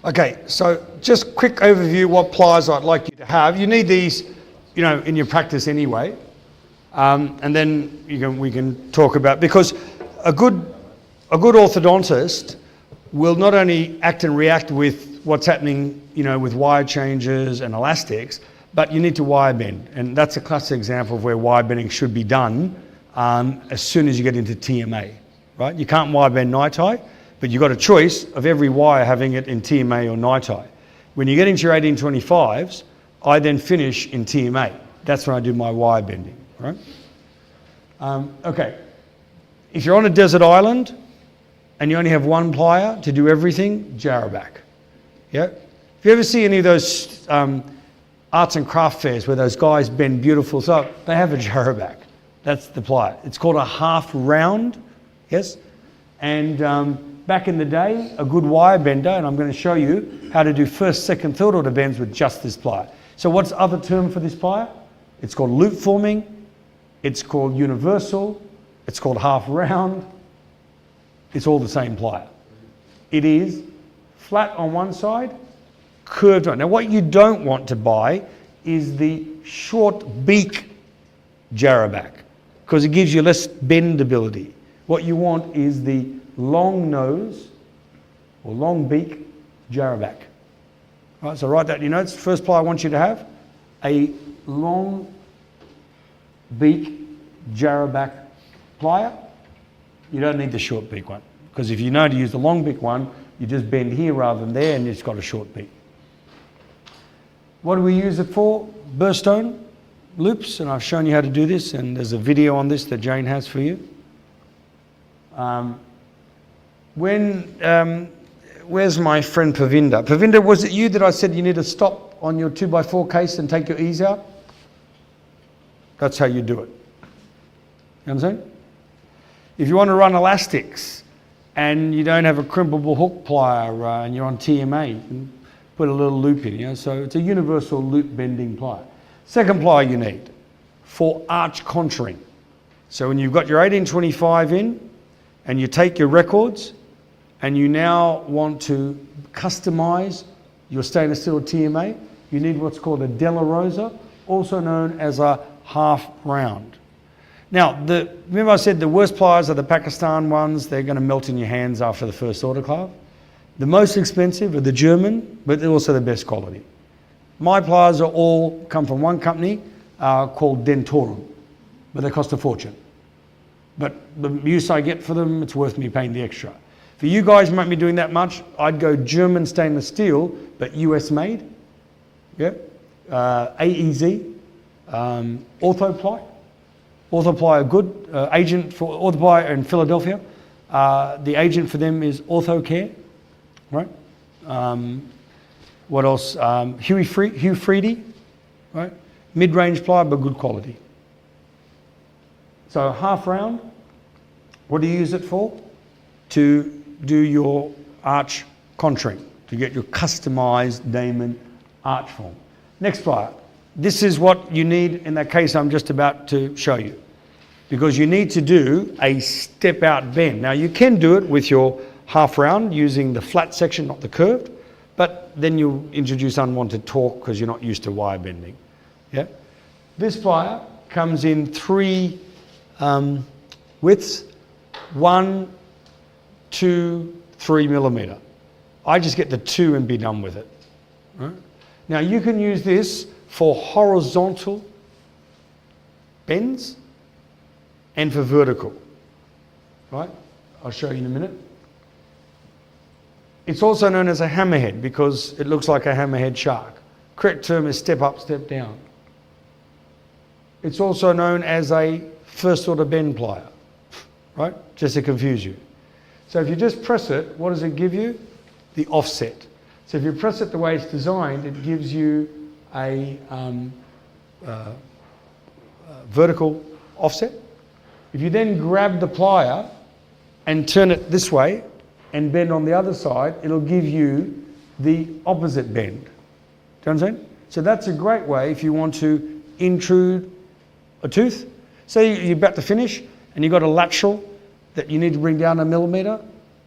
Okay, so just quick overview what pliers I'd like you to have. You need these, in your practice anyway, and then we can talk about, because a good orthodontist will not only act and react with what's happening, with wire changes and elastics, but you need to wire bend, and that's a classic example of where wire bending should be done as soon as you get into TMA, right? You can't wire bend NiTi, but you've got a choice of every wire having it in TMA or NiTi. When you get into your 1825s, I then finish in TMA. That's when I do my wire bending, right? Okay, if you're on a desert island and you only have one plier to do everything, Jarraback. Yeah? If you ever see any of those arts and craft fairs where those guys bend beautiful stuff, they have a Jarraback. That's the plier. It's called a half round, yes? And back in the day, a good wire bender, and I'm going to show you how to do first, second, third order bends with just this plier. So what's the other term for this plier? It's called loop forming, it's called universal, it's called half round. It's all the same plier. It is flat on one side, curved on. Now what you don't want to buy is the short beak Jarraback, because it gives you less bendability. What you want is the long nose or long beak Jarraback. All right, so write that in your notes. First plier I want you to have a long beak Jarraback plier. You don't need the short beak one, because if you know to use the long beak one, you just bend here rather than there and it's got a short beak. What do we use it for? Burstone loops, and I've shown you how to do this, and there's a video on this that Jane has for you. Where's my friend Pavinda? Pavinda, was it you that I said you need to stop on your 2x4 case and take your ease out? That's how you do it. You understand? If you want to run elastics and you don't have a crimpable hook plier and you're on TMA, you can put a little loop in, so it's a universal loop bending plier. Second plier you need for arch contouring. So when you've got your 1825 in and you take your records and you now want to customize your stainless steel TMA, you need what's called a Della Rosa, also known as a half round. Now, remember I said the worst pliers are the Pakistan ones. They're going to melt in your hands after the first autoclave. The most expensive are the German, but they're also the best quality. My pliers are all come from one company called Dentorum, but they cost a fortune. But the use I get for them, it's worth me paying the extra. For you guys who might be doing that much, I'd go German stainless steel, but US made. Yeah, AEZ, Orthoply. Orthoply are good. Agent for Orthoply in Philadelphia. The agent for them is OrthoCare, right? What else? Hugh Freedy, right? Mid-range plier, but good quality. So half round, what do you use it for? To do your arch contouring, to get your customized Damon arch form. Next plier. This is what you need in that case I'm just about to show you, because you need to do a step out bend. Now you can do it with your half round using the flat section, not the curved, but then you introduce unwanted torque because you're not used to wire bending. Yeah? This plier comes in three widths, 1, 2, 3 millimeter. I just get the 2 and be done with it. Right? Now you can use this for horizontal bends and for vertical, right? I'll show you in a minute. It's also known as a hammerhead because it looks like a hammerhead shark. Correct term is step up, step down. It's also known as a first order bend plier, right? Just to confuse you. So if you just press it, what does it give you? The offset. So if you press it the way it's designed, it gives you a vertical offset. If you then grab the plier and turn it this way and bend on the other side, it'll give you the opposite bend. Do you understand? So that's a great way if you want to intrude a tooth. Say you're about to finish and you've got a lateral that you need to bring down 1 millimeter.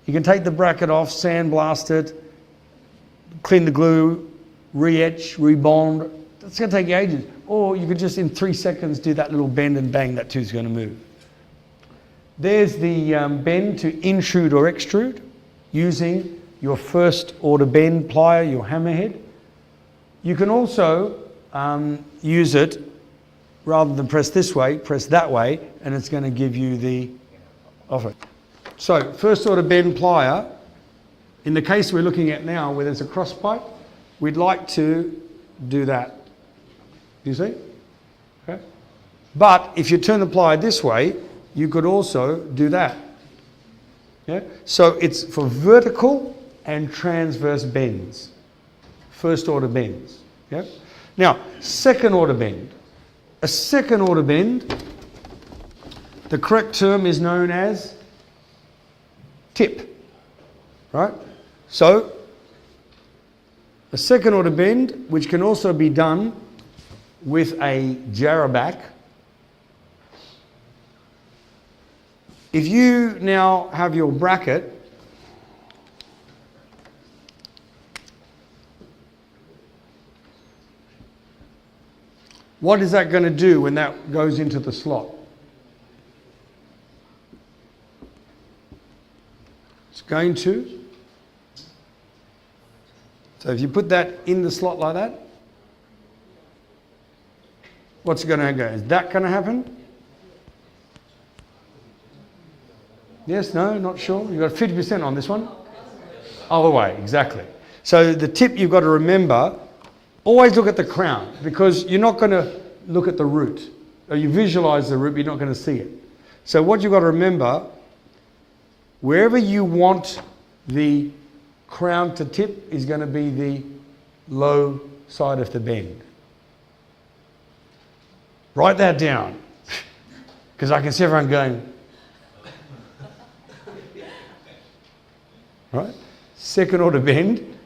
You can take the bracket off, sandblast it, clean the glue, re-etch, rebond. It's going to take you ages. Or you could just in 3 seconds do that little bend and bang, that tooth's going to move. There's the bend to intrude or extrude using your first order bend plier, your hammerhead. You can also use it, rather than press this way, press that way, and it's going to give you the offer. So first order bend plier, in the case we're looking at now where there's a cross pipe, we'd like to do that. Do you see? Okay. But if you turn the plier this way, you could also do that. Yeah? So it's for vertical and transverse bends. First order bends. Yeah? Now, second order bend. A second order bend, the correct term is known as tip. Right? So, a second order bend, which can also be done with a jarraback. If you now have your bracket, what is that going to do when that goes into the slot? It's going to. So if you put that in the slot like that, what's going to go? Is that going to happen? Yes, no, not sure. You've got 50% on this one. Other way, exactly. So the tip you've got to remember, always look at the crown, because you're not going to look at the root. Or you visualize the root, but you're not going to see it. So what you've got to remember, wherever you want the crown to tip is going to be the low side of the bend. Write that down, because I can see everyone going, right? Second order bend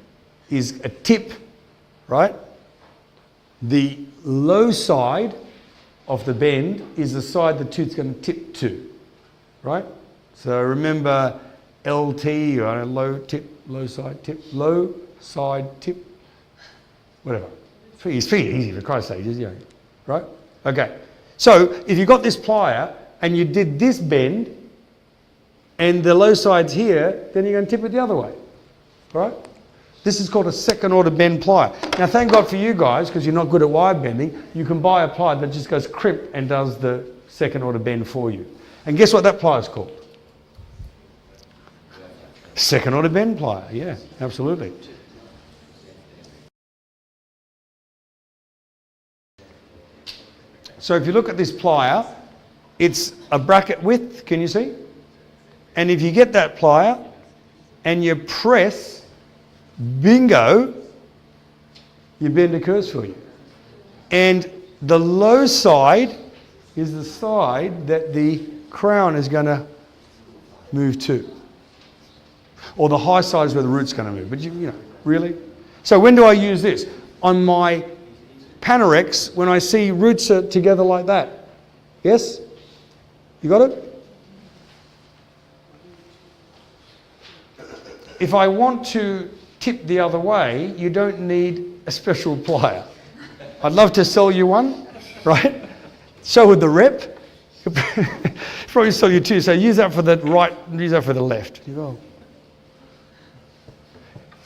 is a tip, right? The low side of the bend is the side the tooth's going to tip to, right? So remember LT, or low tip, low side tip, low side tip, whatever. It's pretty easy for Christ's sake, isn't it? Right? Okay. So if you got this plier and you did this bend and the low side's here, then you're going to tip it the other way. All right? This is called a second order bend plier. Now thank God for you guys, because you're not good at wire bending, you can buy a plier that just goes crimp and does the second order bend for you. And guess what that plier is called? Second order bend plier, yeah, absolutely. So if you look at this plier, it's a bracket width, can you see? And if you get that plier and you press, bingo, your bend occurs for you. And the low side is the side that the crown is going to move to. Or the high side is where the root's going to move. But you know, really? So when do I use this? On my Panorex, when I see roots are together like that. Yes? You got it? If I want to tip the other way, you don't need a special plier. I'd love to sell you one, right? So would the rep. Probably sell you two. So use that for the right, use that for the left. You go.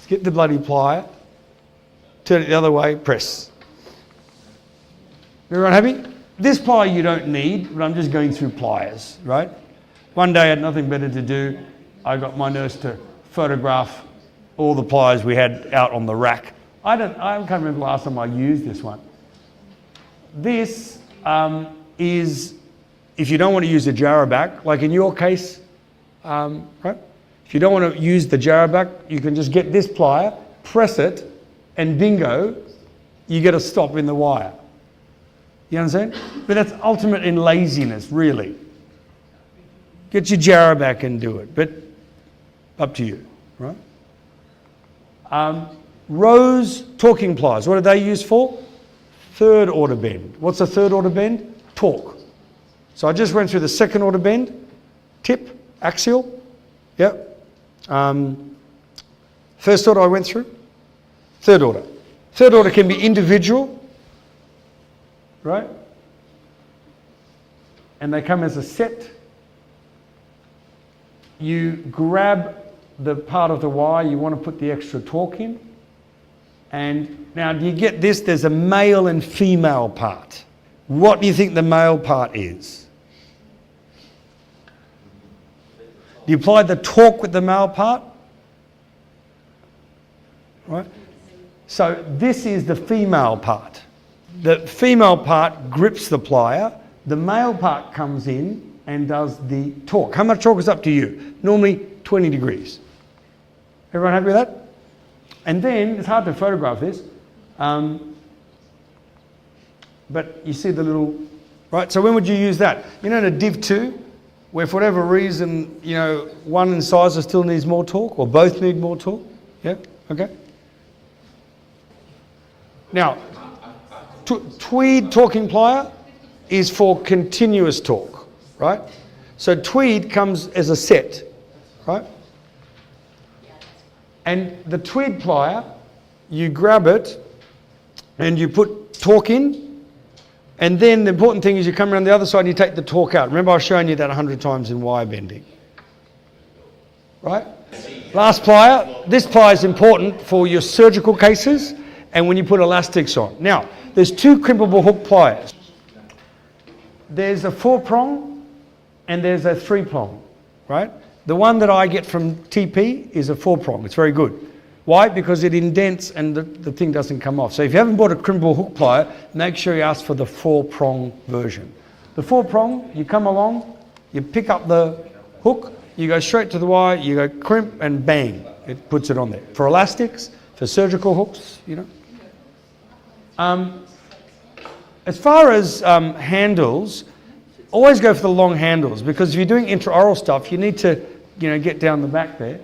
Get the bloody plier, turn it the other way, press. Everyone happy? This plier you don't need, but I'm just going through pliers, right? One day I had nothing better to do. I got my nurse to photograph all the pliers we had out on the rack. I can't remember the last time I used this one. This is, if you don't want to use a jarraback, like in your case, right? If you don't want to use the jarraback, you can just get this plier, press it, and bingo, you get a stop in the wire. You understand? But that's ultimate in laziness, really. Get your jarraback and do it, but up to you, right? Rose talking pliers, what are they used for? Third order bend. What's a third order bend? Torque. So I just went through the second order bend, tip, axial, yep. First order I went through. Third order. Third order can be individual, right? And they come as a set. You grab the part of the wire you want to put the extra torque in. And now, do you get this? There's a male and female part. What do you think the male part is? Do you apply the torque with the male part? Right? So this is the female part. The female part grips the plier. The male part comes in and does the torque. How much torque is up to you? Normally 20 degrees. Everyone happy with that? And then, it's hard to photograph this, but you see the little, right? So when would you use that? You know, in a Div 2, where for whatever reason, you know, one incisor still needs more torque, or both need more torque? Yeah, okay. Now, Tweed torquing plier is for continuous torque, right? So Tweed comes as a set, right? And the Tweed plier, you grab it and you put torque in, and then the important thing is you come around the other side and you take the torque out. Remember, I've shown you that 100 times in wire bending. Right? Last plier. This plier is important for your surgical cases and when you put elastics on. Now, there's two crimpable hook pliers. There's a 4-prong and there's a 3-prong, right? The one that I get from TP is a 4-prong. It's very good. Why? Because it indents and the thing doesn't come off. So if you haven't bought a crimpable hook plier, make sure you ask for the 4-prong version. The 4-prong, you come along, you pick up the hook, you go straight to the wire, you go crimp and bang, it puts it on there. For elastics, for surgical hooks, you know. As far as handles, always go for the long handles, because if you're doing intraoral stuff, you need to, you know, get down the back there.